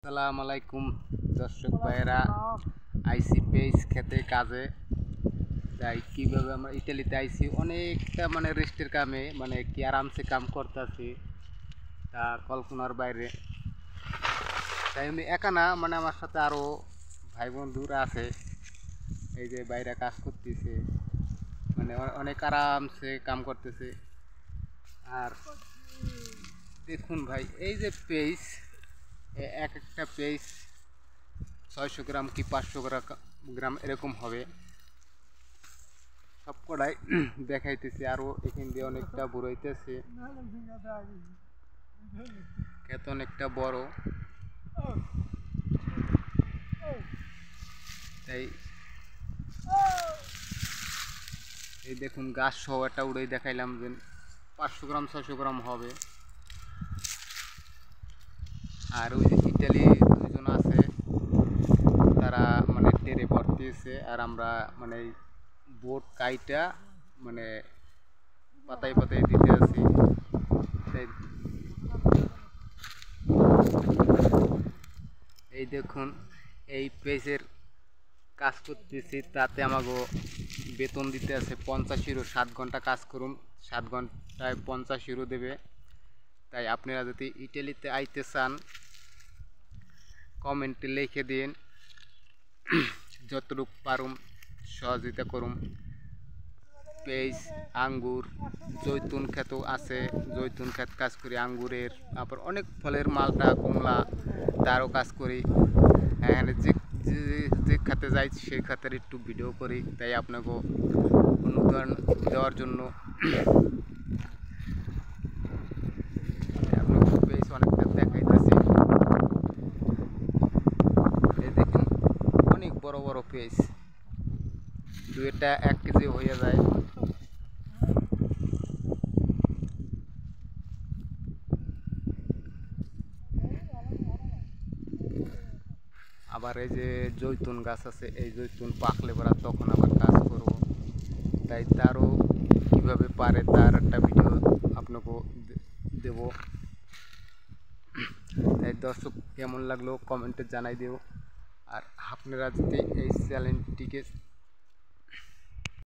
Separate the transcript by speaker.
Speaker 1: আসসালামু আলাইকুম দর্শক ভাইয়েরা, আইসি পেজ খেতে কাজে। তাই কীভাবে আমরা ইটালিতে আইসি অনেকটা রেস্টের কামে কি আরামসে কাম করতেছি, তা কল্পনার বাইরে। তাই আমি একা না, আমার সাথে আরও ভাই বন্ধুরা আছে। এই যে বাইরে কাজ করতেছে, অনেক আরামসে কাম করতেছে। আর দেখুন ভাই, এই যে পেজ, এক একটা পেজ 600 গ্রাম কি 500 গ্রাম এরকম হবে। সব কটাই দেখাইতেছি। আরও এখান দিয়ে অনেকটা বুড়াইতেছে, ক্ষেত অনেকটা বড়। তাই এই দেখুন, গাছ সহ একটা উড়াই দেখাইলাম যে 500 গ্রাম 600 গ্রাম হবে। আর ওই যে ইটালি দুজন আছে, তারা টেরে পড়তেছে। আর আমরা বোট কাইটা পাতায় পাতায় দিতে আছি। তাই এই দেখুন, এই পেজের কাজ করতেছি, তাতে আমাকে বেতন দিতে আছে 50 ইউরো। 7 ঘন্টা কাজ করুন, 7 ঘন্টায় 50 ইউরো দেবে। তাই আপনারা যদি ইটালিতে আইতে চান, কমেন্টে লিখে দিন, যতটুকু পারুম সহযোগিতা করুম। পেঁয়াজ, আঙ্গুর, জৈতুন ক্ষেত আছে, জৈতুন ক্ষেত কাজ করি, আঙ্গুরের, তারপর অনেক ফলের, মালটা, কমলা, তারও কাজ করি। এখানে যে খাতে যাই সেই খাতের একটু ভিডিও করি। তাই আপনাকে অনুদান দেওয়ার জন্য আপনাকে পেঁয়াজ অনেকটা দেখাইতেছি। এই দেখুন, অনেক বড় বড় পেঁয়াজ, দুইটা 1 কেজি হয়ে যায়। আবার এই যে জৈতুন গাছ আছে, এই জৈতুন পাকলে পরা তখন আবার কাজ করব। তাই তারও কীভাবে পারে তার একটা ভিডিও আপনাকে দেব। তাই দর্শক, কেমন লাগলো কমেন্টে জানাই দিও। আর আপনারা যদি এই চ্যানেলটিকে